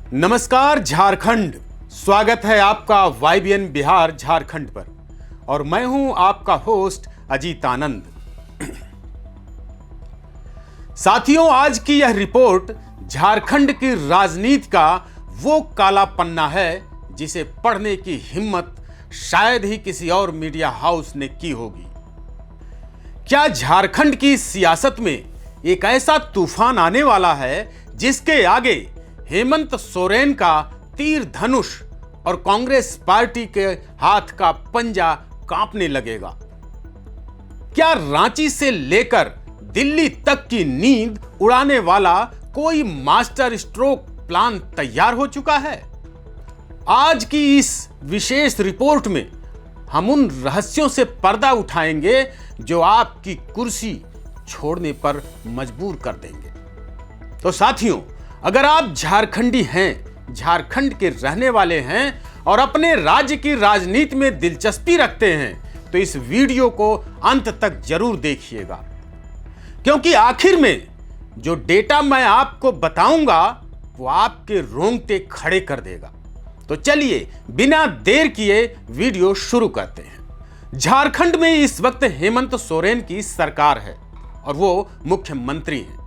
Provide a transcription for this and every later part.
नमस्कार झारखंड, स्वागत है आपका YBN बिहार झारखंड पर और मैं हूं आपका होस्ट अजीत आनंद। साथियों, आज की यह रिपोर्ट झारखंड की राजनीति का वो काला पन्ना है जिसे पढ़ने की हिम्मत शायद ही किसी और मीडिया हाउस ने की होगी। क्या झारखंड की सियासत में एक ऐसा तूफान आने वाला है जिसके आगे हेमंत सोरेन का तीर धनुष और कांग्रेस पार्टी के हाथ का पंजा कांपने लगेगा? क्या रांची से लेकर दिल्ली तक की नींद उड़ाने वाला कोई मास्टर स्ट्रोक प्लान तैयार हो चुका है? आज की इस विशेष रिपोर्ट में हम उन रहस्यों से पर्दा उठाएंगे जो आपकी कुर्सी छोड़ने पर मजबूर कर देंगे। तो साथियों, अगर आप झारखंडी हैं, झारखंड के रहने वाले हैं और अपने राज्य की राजनीति में दिलचस्पी रखते हैं तो इस वीडियो को अंत तक जरूर देखिएगा, क्योंकि आखिर में जो डेटा मैं आपको बताऊंगा वो आपके रोंगटे खड़े कर देगा। तो चलिए बिना देर किए वीडियो शुरू करते हैं। झारखंड में इस वक्त हेमंत सोरेन की सरकार है और वो मुख्यमंत्री हैं,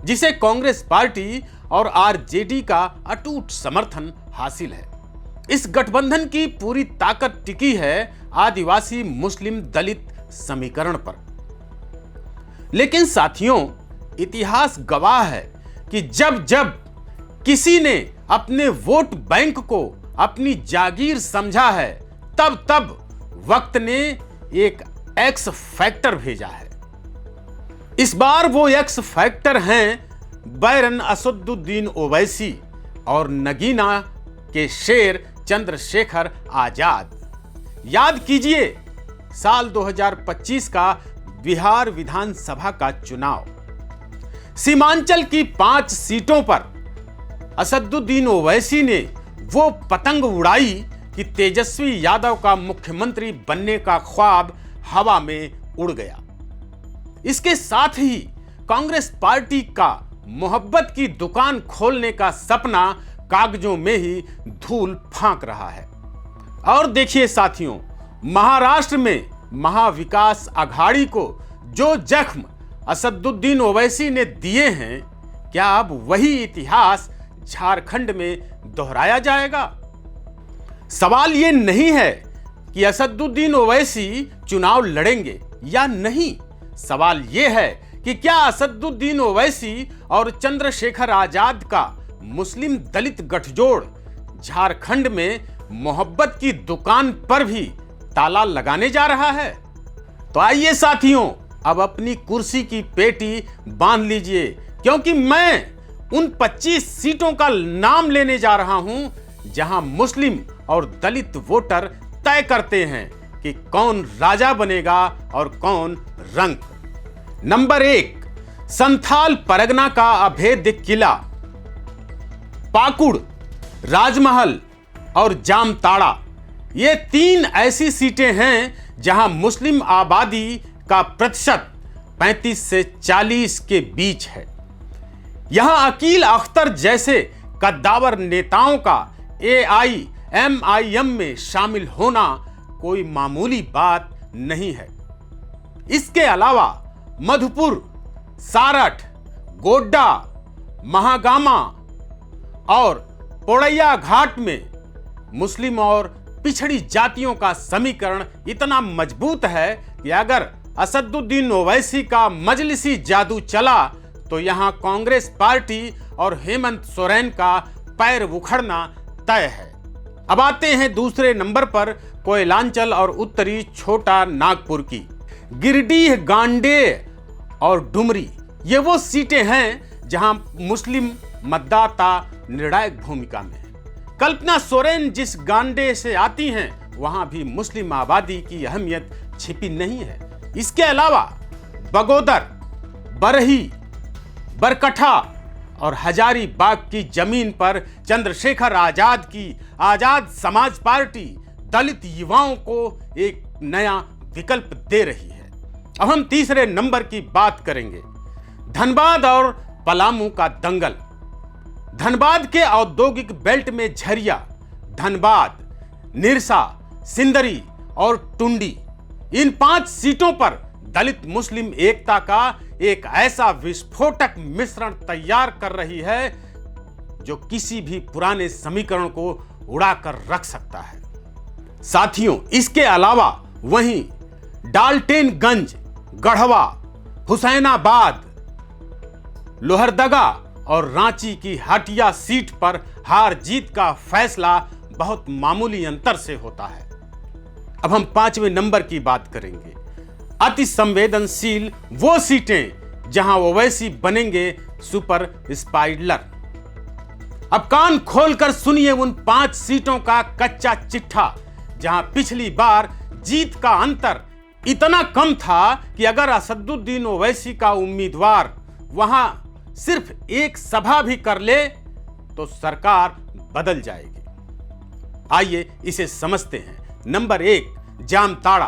जिसे कांग्रेस पार्टी और आरजेडी का अटूट समर्थन हासिल है। इस गठबंधन की पूरी ताकत टिकी है आदिवासी मुस्लिम दलित समीकरण पर। लेकिन साथियों, इतिहास गवाह है कि जब जब किसी ने अपने वोट बैंक को अपनी जागीर समझा है, तब तब वक्त ने एक एक्स फैक्टर भेजा है। इस बार वो एक्स फैक्टर हैं बैरन असदुद्दीन ओवैसी और नगीना के शेर चंद्रशेखर आजाद। याद कीजिए साल 2025 का बिहार विधानसभा का चुनाव। सीमांचल की 5 सीटों पर असदुद्दीन ओवैसी ने वो पतंग उड़ाई कि तेजस्वी यादव का मुख्यमंत्री बनने का ख्वाब हवा में उड़ गया। इसके साथ ही कांग्रेस पार्टी का मोहब्बत की दुकान खोलने का सपना कागजों में ही धूल फांक रहा है। और देखिए साथियों, महाराष्ट्र में महाविकास आघाड़ी को जो जख्म असदुद्दीन ओवैसी ने दिए हैं, क्या अब वही इतिहास झारखंड में दोहराया जाएगा? सवाल यह नहीं है कि असदुद्दीन ओवैसी चुनाव लड़ेंगे या नहीं, सवाल यह है कि क्या असदुद्दीन ओवैसी और चंद्रशेखर आजाद का मुस्लिम दलित गठजोड़ झारखंड में मोहब्बत की दुकान पर भी ताला लगाने जा रहा है? तो आइए साथियों, अब अपनी कुर्सी की पेटी बांध लीजिए, क्योंकि मैं उन 25 सीटों का नाम लेने जा रहा हूं जहां मुस्लिम और दलित वोटर तय करते हैं कि कौन राजा बनेगा और कौन रंक। नंबर 1, संथाल परगना का अभेद्य किला, पाकुड़, राजमहल और जामताड़ा। ये 3 ऐसी सीटें हैं जहां मुस्लिम आबादी का प्रतिशत 35 से 40 के बीच है। यहां अकील अख्तर जैसे कद्दावर नेताओं का AIMIM में शामिल होना कोई मामूली बात नहीं है। इसके अलावा मधुपुर, सारठ, गोड्डा, महागामा और पोड़ैया घाट में मुस्लिम और पिछड़ी जातियों का समीकरण इतना मजबूत है कि अगर असदुद्दीन ओवैसी का मजलिसी जादू चला तो यहां कांग्रेस पार्टी और हेमंत सोरेन का पैर उखड़ना तय है। अब आते हैं दूसरे नंबर पर कोयलांचल और उत्तरी छोटा नागपुर की। गिरिडीह, गांडेय और डुमरी, ये वो सीटें हैं जहां मुस्लिम मतदाता निर्णायक भूमिका में है। कल्पना सोरेन जिस गांडे से आती हैं, वहां भी मुस्लिम आबादी की अहमियत छिपी नहीं है। इसके अलावा बगोदर, बरही, बरकठा और हजारीबाग की जमीन पर चंद्रशेखर आजाद की आजाद समाज पार्टी दलित युवाओं को एक नया विकल्प दे रही है। अब हम तीसरे नंबर की बात करेंगे, धनबाद और पलामू का दंगल। धनबाद के औद्योगिक बेल्ट में झरिया, धनबाद, निरसा, सिंदरी और टुंडी, इन 5 सीटों पर दलित मुस्लिम एकता का एक ऐसा विस्फोटक मिश्रण तैयार कर रही है जो किसी भी पुराने समीकरण को उड़ाकर रख सकता है। साथियों, इसके अलावा वहीं डाल्टेनगंज, गढ़वा, हुसैनाबाद, लोहरदगा और रांची की हटिया सीट पर हार जीत का फैसला बहुत मामूली अंतर से होता है। अब हम 5वें नंबर की बात करेंगे। अति संवेदनशील वो सीटें जहां ओवैसी बनेंगे सुपर स्पाइडलर। अब कान खोलकर सुनिए उन 5 सीटों का कच्चा चिट्ठा जहां पिछली बार जीत का अंतर इतना कम था कि अगर असदुद्दीन ओवैसी का उम्मीदवार वहां सिर्फ एक सभा भी कर ले तो सरकार बदल जाएगी। आइए इसे समझते हैं। नंबर 1, जामताड़ा।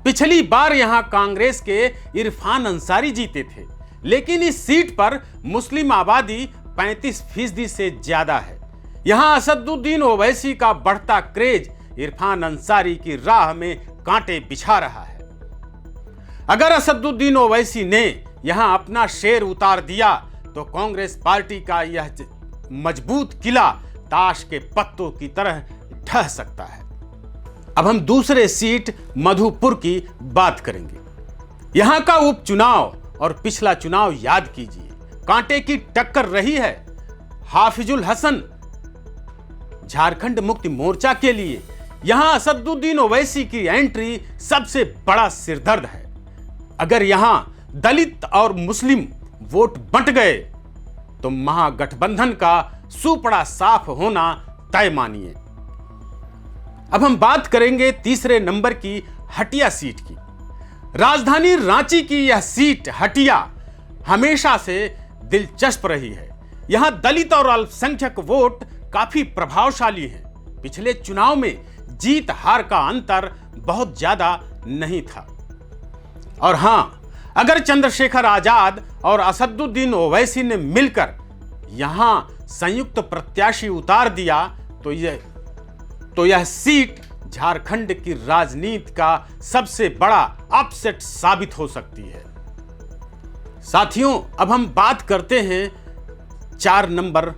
पिछली बार यहां कांग्रेस के इरफान अंसारी जीते थे, लेकिन इस सीट पर मुस्लिम आबादी 35% से ज्यादा है। यहां असदुद्दीन ओवैसी का बढ़ता क्रेज इरफान अंसारी की राह में कांटे बिछा रहा है। अगर असदुद्दीन ओवैसी ने यहां अपना शेर उतार दिया तो कांग्रेस पार्टी का यह मजबूत किला ताश के पत्तों की तरह ढह सकता है। अब हम दूसरे सीट मधुपुर की बात करेंगे। यहां का उपचुनाव और पिछला चुनाव याद कीजिए, कांटे की टक्कर रही है। हाफिजुल हसन झारखंड मुक्ति मोर्चा के लिए यहां असदुद्दीन ओवैसी की एंट्री सबसे बड़ा सिरदर्द है। अगर यहां दलित और मुस्लिम वोट बंट गए तो महागठबंधन का सुपड़ा साफ होना तय मानिए। अब हम बात करेंगे तीसरे नंबर की हटिया सीट की। राजधानी रांची की यह सीट हटिया हमेशा से दिलचस्प रही है। यहां दलित और अल्पसंख्यक वोट काफी प्रभावशाली हैं। पिछले चुनाव में जीत हार का अंतर बहुत ज्यादा नहीं था। और हां, अगर चंद्रशेखर आजाद और असदुद्दीन ओवैसी ने मिलकर यहां संयुक्त प्रत्याशी उतार दिया तो यह सीट झारखंड की राजनीति का सबसे बड़ा अपसेट साबित हो सकती है। साथियों, अब हम बात करते हैं 4 नंबर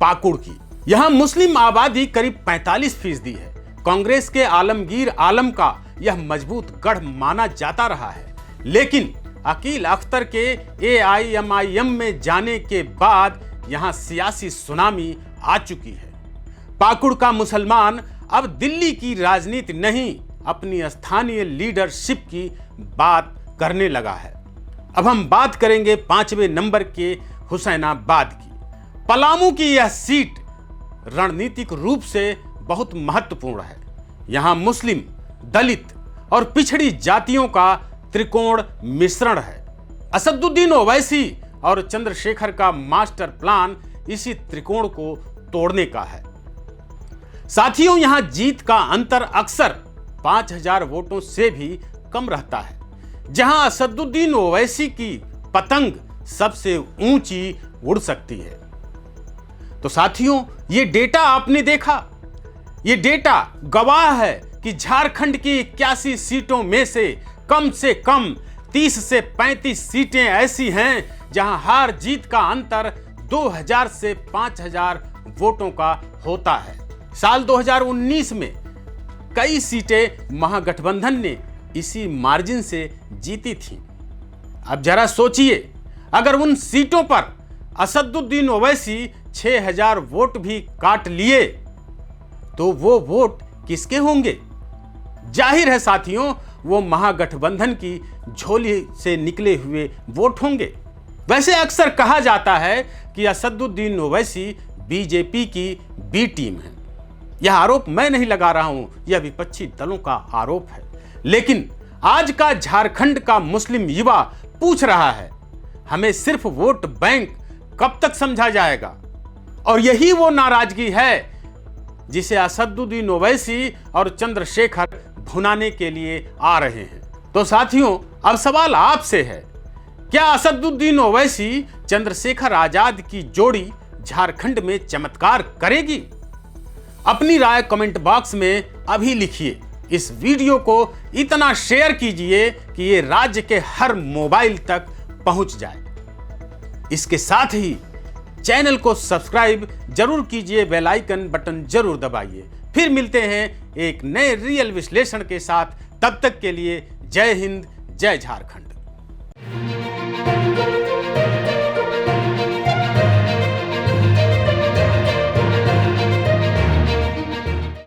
पाकुड़ की। यहां मुस्लिम आबादी करीब 45% है। कांग्रेस के आलमगीर आलम का यह मजबूत गढ़ माना जाता रहा है, लेकिन अकील अख्तर के AIMIM में जाने के बाद यहां सियासी सुनामी आ चुकी है। पाकुड़ का मुसलमान अब दिल्ली की राजनीति नहीं, अपनी स्थानीय लीडरशिप की बात करने लगा है। अब हम बात करेंगे 5वें नंबर के हुसैनाबाद की। पलामू की यह सीट रणनीतिक रूप से बहुत महत्वपूर्ण है। यहां मुस्लिम, दलित और पिछड़ी जातियों का त्रिकोण मिश्रण है। असदुद्दीन ओवैसी और चंद्रशेखर का मास्टर प्लान इसी त्रिकोण को तोड़ने का है। साथियों, यहां जीत का अंतर अक्सर 5000 वोटों से भी कम रहता है, जहां असदुद्दीन ओवैसी की पतंग सबसे ऊंची उड़ सकती है। तो साथियों, ये डेटा आपने देखा, ये डेटा गवाह है कि झारखंड की 81 सीटों में से कम 30 से 35 सीटें ऐसी हैं जहां हार जीत का अंतर 2000 से 5000 वोटों का होता है। साल 2019 में कई सीटें महागठबंधन ने इसी मार्जिन से जीती थीं। अब जरा सोचिए, अगर उन सीटों पर असदुद्दीन ओवैसी 6000 वोट भी काट लिए तो वो वोट किसके होंगे? जाहिर है साथियों, वो महागठबंधन की झोली से निकले हुए वोट होंगे। वैसे अक्सर कहा जाता है कि असदुद्दीन ओवैसी बीजेपी की बी टीम है। यह आरोप मैं नहीं लगा रहा हूं, यह विपक्षी दलों का आरोप है। लेकिन आज का झारखंड का मुस्लिम युवा पूछ रहा है, हमें सिर्फ वोट बैंक कब तक समझा जाएगा? और यही वो नाराजगी है जिसे असदुद्दीन ओवैसी और चंद्रशेखर भुनाने के लिए आ रहे हैं। तो साथियों, अब सवाल आपसे है, क्या असदुद्दीन ओवैसी चंद्रशेखर आजाद की जोड़ी झारखंड में चमत्कार करेगी? अपनी राय कमेंट बॉक्स में अभी लिखिए। इस वीडियो को इतना शेयर कीजिए कि ये राज्य के हर मोबाइल तक पहुंच जाए। इसके साथ ही चैनल को सब्सक्राइब जरूर कीजिए, बेल आइकन बटन जरूर दबाइए। फिर मिलते हैं एक नए रियल विश्लेषण के साथ। तब तक के लिए जय हिंद, जय झारखंड।